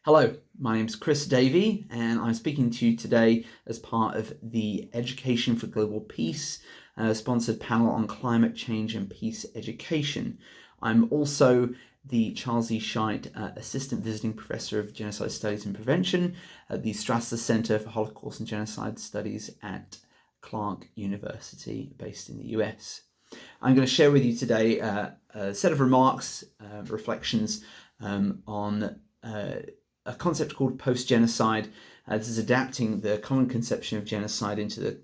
Hello, my name's Chris Davey, and I'm speaking to you today as part of the Education for Global Peace sponsored panel on climate change and peace education. I'm also the Charles E. Scheidt Assistant Visiting Professor of Genocide Studies and Prevention at the Strasser Center for Holocaust and Genocide Studies at Clark University, based in the US. I'm going to share with you today a set of remarks, reflections on a concept called post-genocide. This is adapting the common conception of genocide into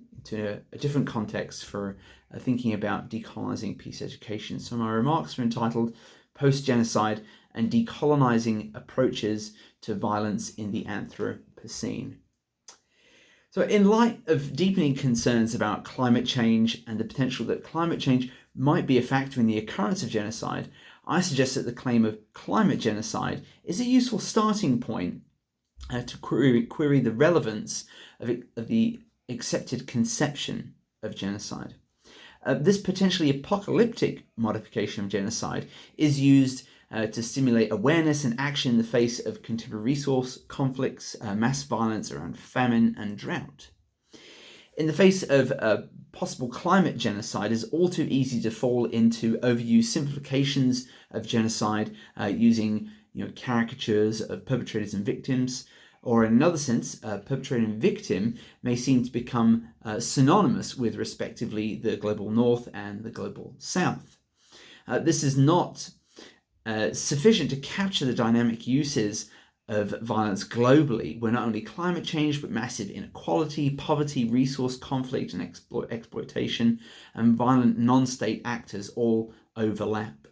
a different context for thinking about decolonizing peace education. So my remarks are entitled Post-Genocide and Decolonizing Approaches to Violence in the Anthropocene. So in light of deepening concerns about climate change and the potential that climate change might be a factor in the occurrence of genocide, I suggest that the claim of climate genocide is a useful starting point to query the relevance of the accepted conception of genocide. This potentially apocalyptic modification of genocide is used to stimulate awareness and action in the face of contemporary resource conflicts, mass violence around famine and drought. In the face of possible climate genocide, it's all too easy to fall into overused simplifications of genocide using caricatures of perpetrators and victims, or in another sense, perpetrator and victim may seem to become synonymous with respectively the global north and the global south. This is not sufficient to capture the dynamic uses of violence globally, where not only climate change, but massive inequality, poverty, resource conflict, and exploitation, and violent non-state actors all overlap.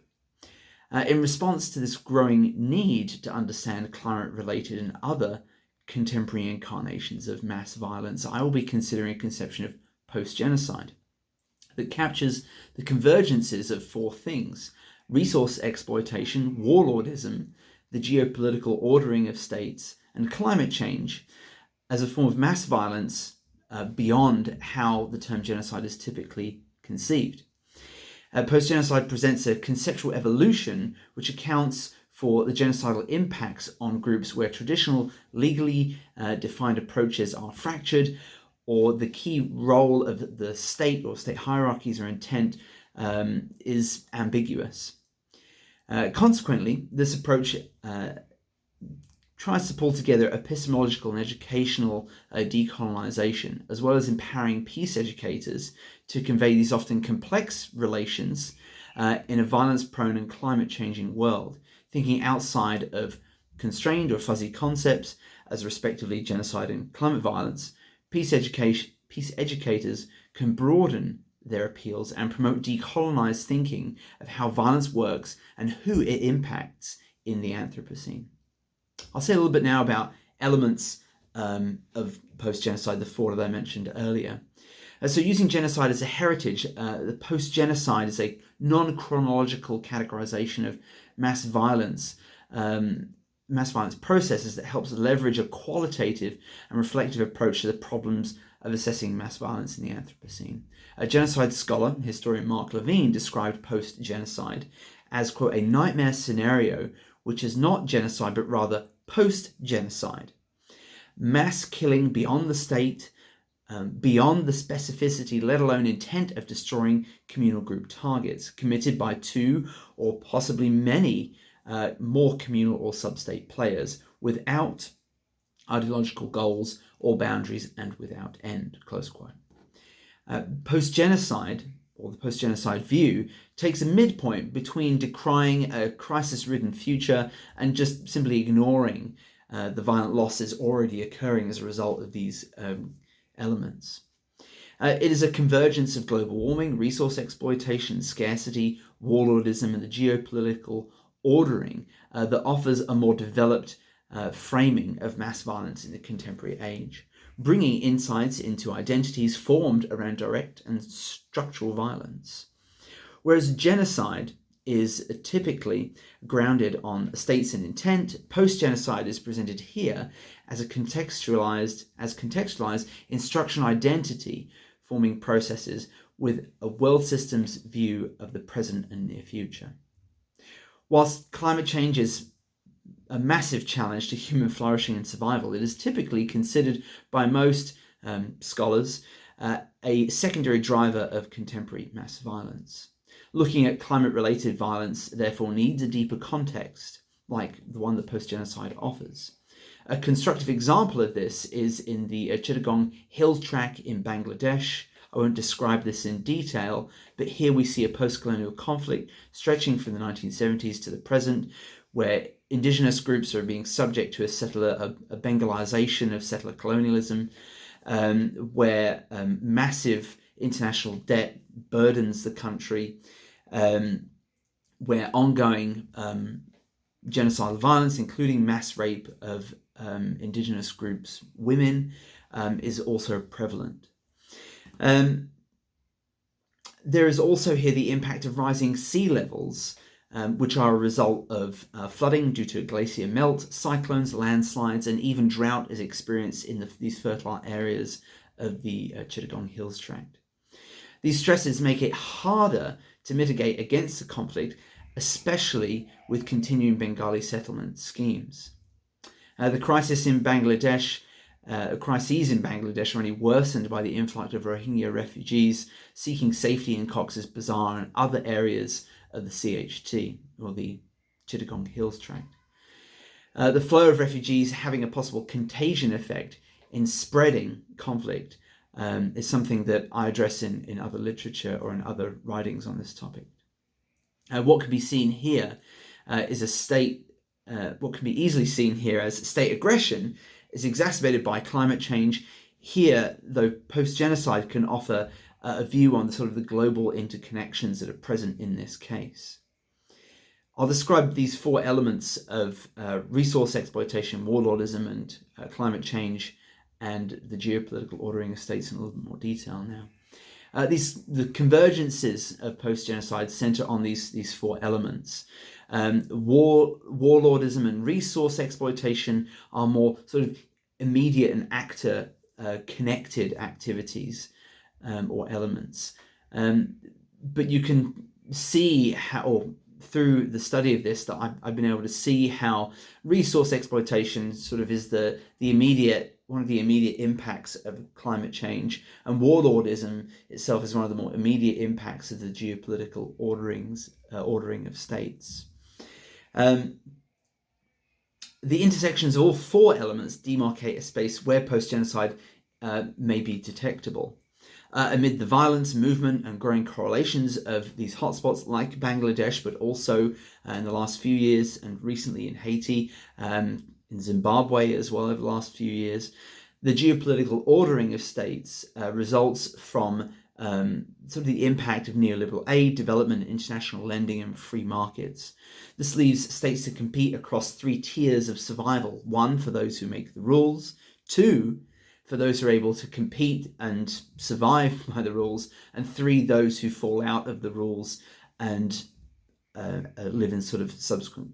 In response to this growing need to understand climate-related and other contemporary incarnations of mass violence, I will be considering a conception of post-genocide that captures the convergences of four things: resource exploitation, warlordism, the geopolitical ordering of states, and climate change as a form of mass violence beyond how the term genocide is typically conceived. Post-genocide presents a conceptual evolution which accounts for the genocidal impacts on groups where traditional legally defined approaches are fractured, or the key role of the state or state hierarchies or intent is ambiguous. Consequently, this approach tries to pull together epistemological and educational decolonization, as well as empowering peace educators to convey these often complex relations in a violence-prone and climate-changing world, thinking outside of constrained or fuzzy concepts as respectively genocide and climate violence. Peace educators can broaden their appeals and promote decolonized thinking of how violence works and who it impacts in the Anthropocene. I'll say a little bit now about elements of post-genocide, the four that I mentioned earlier. So using genocide as a heritage, the post-genocide is a non-chronological categorization of mass violence processes that helps leverage a qualitative and reflective approach to the problems of assessing mass violence in the Anthropocene. A genocide scholar, historian Mark Levine, described post-genocide as, quote, a nightmare scenario which is not genocide but rather post-genocide. Mass killing beyond the state, beyond the specificity, let alone intent of destroying communal group targets, committed by two or possibly many more communal or sub-state players without ideological goals or boundaries and without end, close quote. Post-genocide, or the post-genocide view, takes a midpoint between decrying a crisis-ridden future and just simply ignoring the violent losses already occurring as a result of these elements. It is a convergence of global warming, resource exploitation, scarcity, warlordism, and the geopolitical ordering that offers a more developed framing of mass violence in the contemporary age, bringing insights into identities formed around direct and structural violence. Whereas genocide is typically grounded on states and intent, post-genocide is presented here as contextualized instructional identity forming processes with a world systems view of the present and near future. Whilst climate change is a massive challenge to human flourishing and survival. It is typically considered by most scholars a secondary driver of contemporary mass violence. Looking at climate-related violence, therefore, needs a deeper context, like the one that post-genocide offers. A constructive example of this is in the Chittagong Hills Tract in Bangladesh. I won't describe this in detail, but here we see a post-colonial conflict stretching from the 1970s to the present, where indigenous groups are being subject to a Bengalization of settler colonialism, where massive international debt burdens the country, where ongoing genocidal violence, including mass rape of indigenous groups' women, is also prevalent. There is also here the impact of rising sea levels, which are a result of flooding due to glacier melt, cyclones, landslides, and even drought is experienced in these fertile areas of the Chittagong Hills Tract. These stresses make it harder to mitigate against the conflict, especially with continuing Bengali settlement schemes. The crises in Bangladesh are only worsened by the influx of Rohingya refugees seeking safety in Cox's Bazar and other areas of the CHT, or the Chittagong Hills Tract. The flow of refugees having a possible contagion effect in spreading conflict is something that I address in other literature or in other writings on this topic. What can be seen here what can be easily seen here as state aggression is exacerbated by climate change. Here, though, post-genocide can offer a view on the global interconnections that are present in this case. I'll describe these four elements of resource exploitation, warlordism, and climate change, and the geopolitical ordering of states in a little bit more detail now. The convergences of post-genocide center on these four elements. Warlordism and resource exploitation are more immediate and actor-connected activities or elements. But you can see how, through the study of this, that I've been able to see how resource exploitation is one of the immediate impacts of climate change, and warlordism itself is one of the more immediate impacts of the geopolitical ordering of states. The intersections of all four elements demarcate a space where post-genocide may be detectable. Amid the violence, movement, and growing correlations of these hotspots like Bangladesh, but also in the last few years and recently in Haiti, in Zimbabwe as well over the last few years, the geopolitical ordering of states results from the impact of neoliberal aid, development, international lending, and free markets. This leaves states to compete across three tiers of survival. One, for those who make the rules. Two, for those who are able to compete and survive by the rules. And three, those who fall out of the rules and live in subsequent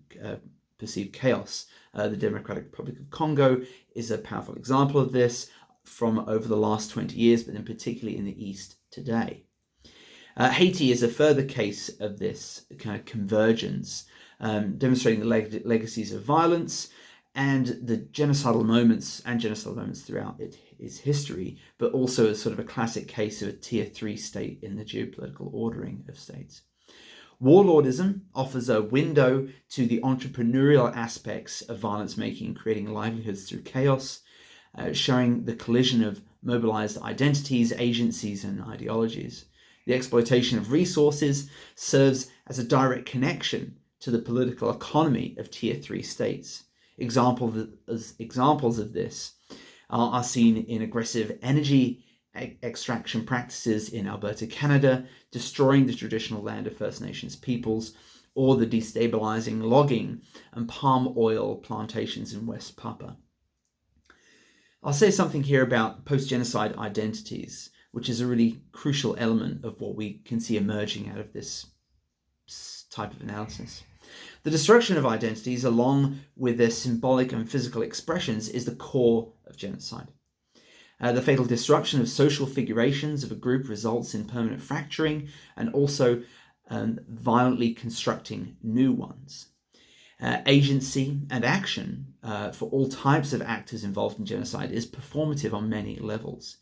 perceived chaos. The Democratic Republic of Congo is a powerful example of this from over the last 20 years, but then particularly in the East today. Haiti is a further case of this kind of convergence, demonstrating the legacies of violence and the genocidal moments throughout its history, but also as a classic case of a tier 3 state in the geopolitical ordering of states. Warlordism offers a window to the entrepreneurial aspects of violence making, creating livelihoods through chaos, showing the collision of mobilized identities, agencies, and ideologies. The exploitation of resources serves as a direct connection to the political economy of tier 3 states. Examples of this are seen in aggressive energy extraction practices in Alberta, Canada, destroying the traditional land of First Nations peoples, or the destabilizing logging and palm oil plantations in West Papua. I'll say something here about post-genocide identities, which is a really crucial element of what we can see emerging out of this type of analysis. The destruction of identities, along with their symbolic and physical expressions, is the core of genocide. The fatal disruption of social figurations of a group results in permanent fracturing and also violently constructing new ones. Agency and action for all types of actors involved in genocide is performative on many levels.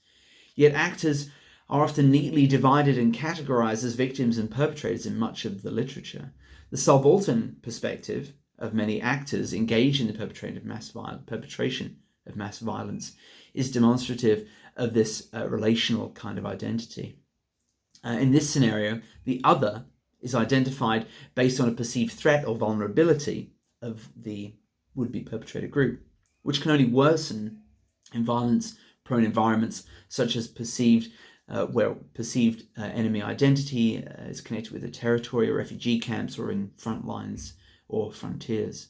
Yet actors are often neatly divided and categorized as victims and perpetrators in much of the literature. The subaltern perspective of many actors engaged in the perpetration of mass violence is demonstrative of this relational kind of identity. In this scenario, the other is identified based on a perceived threat or vulnerability of the would-be perpetrator group, which can only worsen in violence-prone environments such as perceived enemy identity is connected with a territory or refugee camps or in front lines or frontiers.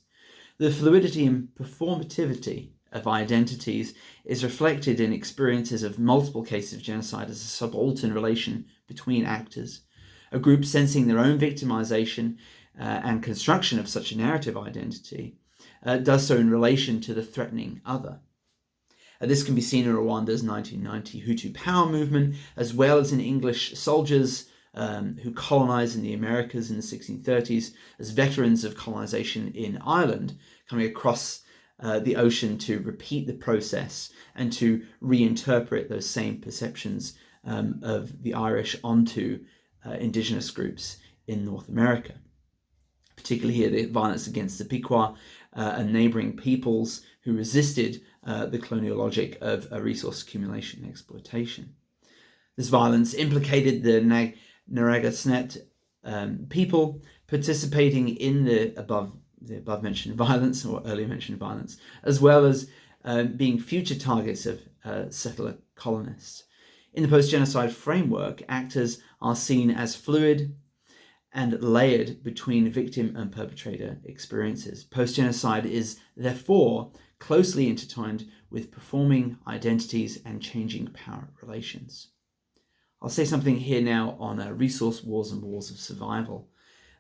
The fluidity and performativity of identities is reflected in experiences of multiple cases of genocide as a subaltern relation between actors. A group sensing their own victimization and construction of such a narrative identity does so in relation to the threatening other. This can be seen in Rwanda's 1990 Hutu power movement, as well as in English soldiers who colonized in the Americas in the 1630s as veterans of colonization in Ireland, coming across the ocean to repeat the process and to reinterpret those same perceptions of the Irish onto indigenous groups in North America. Particularly here, the violence against the Pequot and neighboring peoples who resisted the colonial logic of resource accumulation and exploitation. This violence implicated the Narragansett people participating in the above mentioned violence or earlier mentioned violence, as well as being future targets of settler colonists. In the post-genocide framework, actors are seen as fluid and layered between victim and perpetrator experiences. Post-genocide is therefore closely intertwined with performing identities and changing power relations. I'll say something here now on resource wars and wars of survival.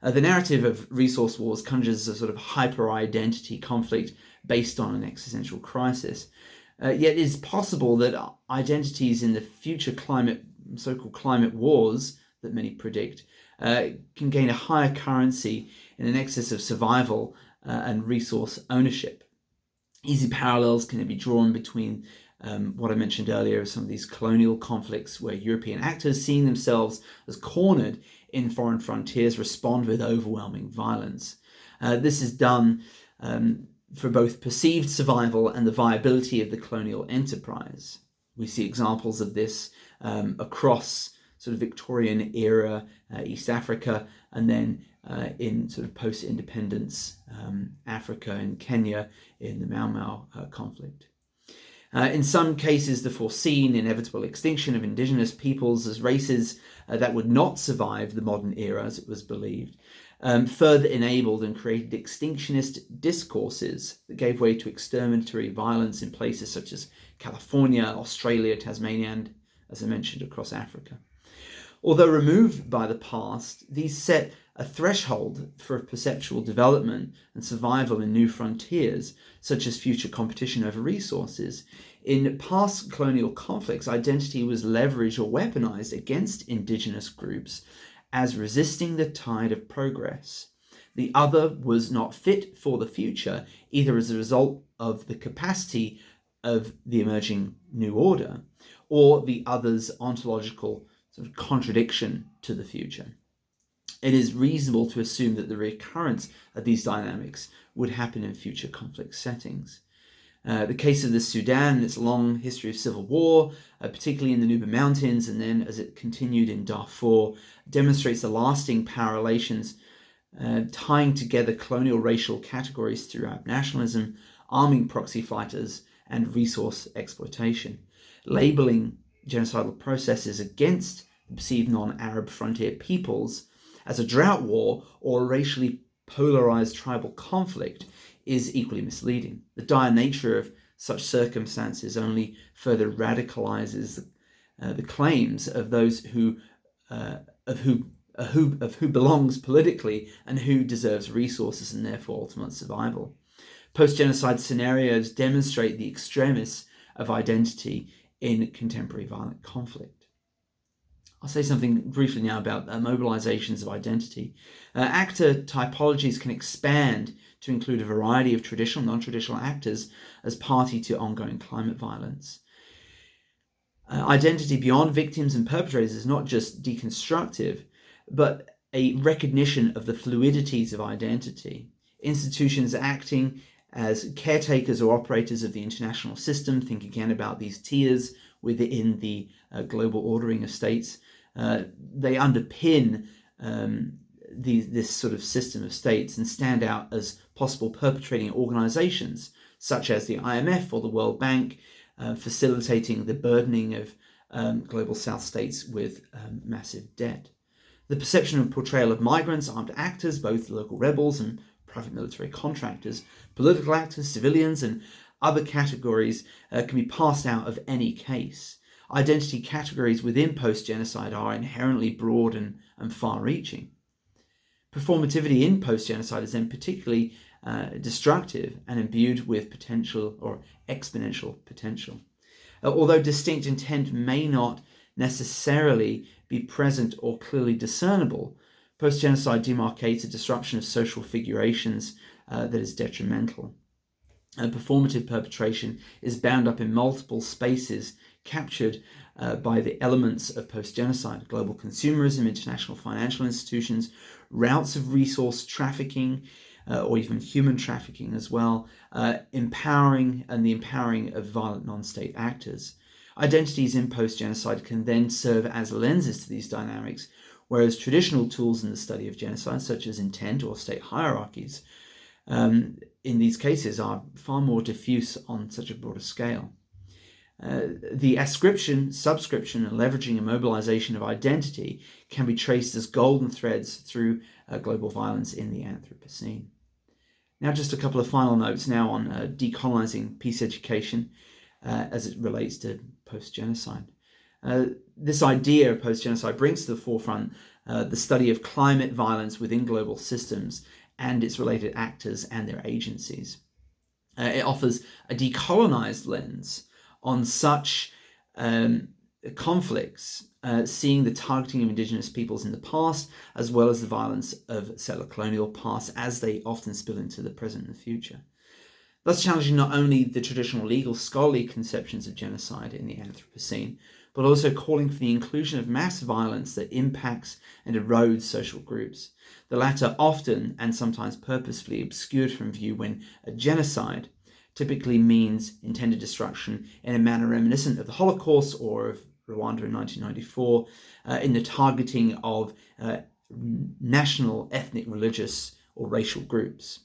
The narrative of resource wars conjures a sort of hyper-identity conflict based on an existential crisis. Yet it is possible that identities in the future so-called climate wars that many predict can gain a higher currency in an excess of survival and resource ownership. Easy parallels can be drawn between what I mentioned earlier, some of these colonial conflicts where European actors, seeing themselves as cornered in foreign frontiers, respond with overwhelming violence. This is done for both perceived survival and the viability of the colonial enterprise. We see examples of this across sort of Victorian era East Africa, and then in sort of post-independence Africa and Kenya in the Mau Mau conflict. In some cases, the foreseen inevitable extinction of indigenous peoples as races that would not survive the modern era, as it was believed, further enabled and created extinctionist discourses that gave way to exterminatory violence in places such as California, Australia, Tasmania, and, as I mentioned, across Africa. Although removed by the past, these set a threshold for perceptual development and survival in new frontiers, such as future competition over resources. In past colonial conflicts, identity was leveraged or weaponized against indigenous groups as resisting the tide of progress. The other was not fit for the future, either as a result of the capacity of the emerging new order, or the other's ontological sort of contradiction to the future. It is reasonable to assume that the recurrence of these dynamics would happen in future conflict settings. The case of the Sudan and its long history of civil war, particularly in the Nuba Mountains, and then as it continued in Darfur, demonstrates the lasting power relations tying together colonial racial categories throughout nationalism, arming proxy fighters, and resource exploitation. Labeling genocidal processes against the perceived non-Arab frontier peoples as a drought war or a racially polarized tribal conflict is equally misleading. The dire nature of such circumstances only further radicalizes the claims of those who belongs politically and who deserves resources and therefore ultimate survival. Post-genocide scenarios demonstrate the extremis of identity in contemporary violent conflict. I'll say something briefly now about mobilizations of identity. Actor typologies can expand to include a variety of traditional and non-traditional actors as party to ongoing climate violence. Identity beyond victims and perpetrators is not just deconstructive, but a recognition of the fluidities of identity. Institutions acting as caretakers or operators of the international system, think again about these tiers within the global ordering of states. They underpin this sort of system of states and stand out as possible perpetrating organizations, such as the IMF or the World Bank, facilitating the burdening of global South states with massive debt. The perception and portrayal of migrants, armed actors, both local rebels and private military contractors, political actors, civilians, and other categories can be passed out of any case. Identity categories within post-genocide are inherently broad and far-reaching. Performativity in post-genocide is then particularly destructive and imbued with potential or exponential potential. Although distinct intent may not necessarily be present or clearly discernible, post-genocide demarcates a disruption of social figurations that is detrimental. Performative perpetration is bound up in multiple spaces captured by the elements of post-genocide: global consumerism, international financial institutions, routes of resource trafficking, or even human trafficking as well, empowering of violent non-state actors. Identities in post-genocide can then serve as lenses to these dynamics, whereas traditional tools in the study of genocide, such as intent or state hierarchies, in these cases are far more diffuse on such a broader scale. The ascription, subscription, and leveraging and mobilization of identity can be traced as golden threads through global violence in the Anthropocene. Now, just a couple of final notes now on decolonizing peace education as it relates to post-genocide. This idea of post-genocide brings to the forefront the study of climate violence within global systems and its related actors and their agencies. It offers a decolonized lens on such conflicts, seeing the targeting of indigenous peoples in the past, as well as the violence of settler colonial past as they often spill into the present and the future. Thus challenging not only the traditional legal scholarly conceptions of genocide in the Anthropocene, but also calling for the inclusion of mass violence that impacts and erodes social groups. The latter often and sometimes purposefully obscured from view when a genocide typically means intended destruction in a manner reminiscent of the Holocaust or of Rwanda in 1994, in the targeting of national, ethnic, religious, or racial groups.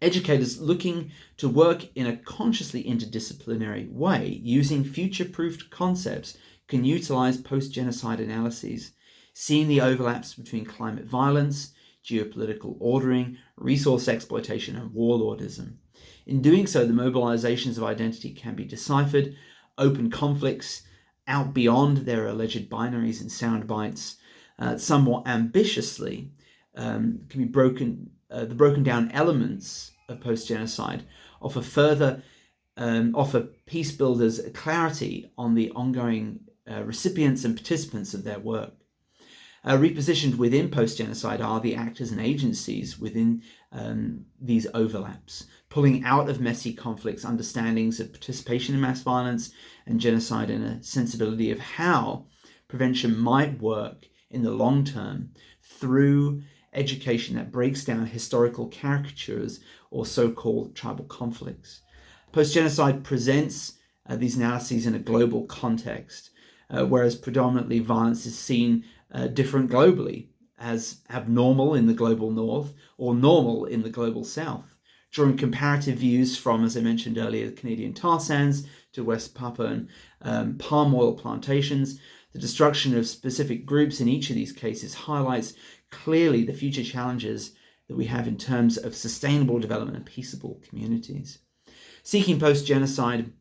Educators looking to work in a consciously interdisciplinary way, using future-proofed concepts, can utilize post-genocide analyses, seeing the overlaps between climate violence, geopolitical ordering, resource exploitation, and warlordism. In doing so, the mobilizations of identity can be deciphered, open conflicts out beyond their alleged binaries and sound bites, somewhat ambitiously, can be broken. The broken down elements of post-genocide offer peace builders clarity on the ongoing recipients and participants of their work. Repositioned within post-genocide are the actors and agencies within these overlaps, pulling out of messy conflicts understandings of participation in mass violence and genocide and a sensibility of how prevention might work in the long term through education that breaks down historical caricatures or so-called tribal conflicts. Post-genocide presents these analyses in a global context, whereas predominantly violence is seen different globally, as abnormal in the global north or normal in the global south. Drawing comparative views from, as I mentioned earlier, the Canadian tar sands to West Papua and palm oil plantations, the destruction of specific groups in each of these cases highlights clearly the future challenges that we have in terms of sustainable development and peaceable communities. Seeking post-genocide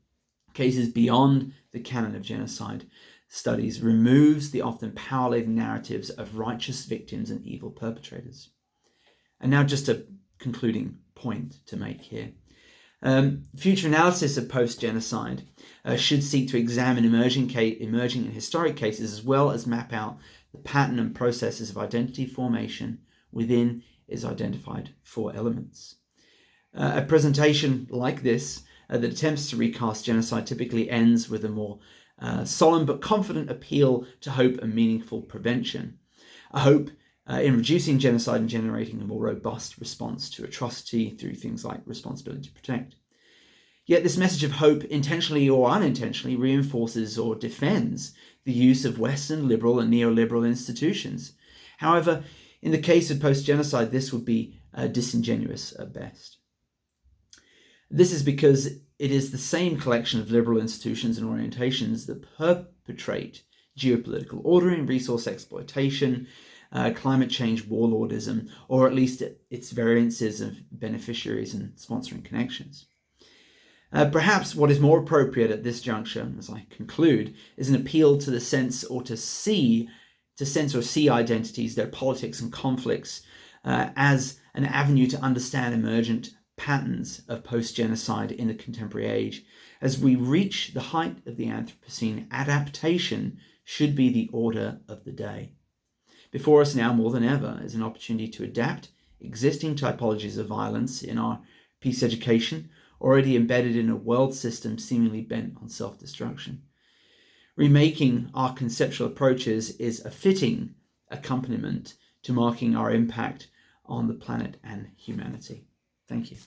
cases beyond the canon of genocide studies removes the often power-laden narratives of righteous victims and evil perpetrators. And now just a concluding point to make here. Future analysis of post-genocide should seek to examine emerging and historic cases, as well as map out the pattern and processes of identity formation within is identified 4 elements. A presentation like this that attempts to recast genocide typically ends with a more solemn but confident appeal to hope and meaningful prevention. A hope in reducing genocide and generating a more robust response to atrocity through things like responsibility to protect. Yet this message of hope, intentionally or unintentionally, reinforces or defends the use of Western liberal and neoliberal institutions. However, in the case of post-genocide, this would be disingenuous at best. This is because it is the same collection of liberal institutions and orientations that perpetrate geopolitical ordering, resource exploitation, climate change warlordism, or at least its variances of beneficiaries and sponsoring connections. Perhaps what is more appropriate at this juncture, as I conclude, is an appeal to the sense or see identities, their politics and conflicts, as an avenue to understand emergent patterns of post-genocide in the contemporary age. As we reach the height of the Anthropocene, adaptation should be the order of the day. Before us now, more than ever, is an opportunity to adapt existing typologies of violence in our peace education, already embedded in a world system seemingly bent on self-destruction. Remaking our conceptual approaches is a fitting accompaniment to marking our impact on the planet and humanity. Thank you.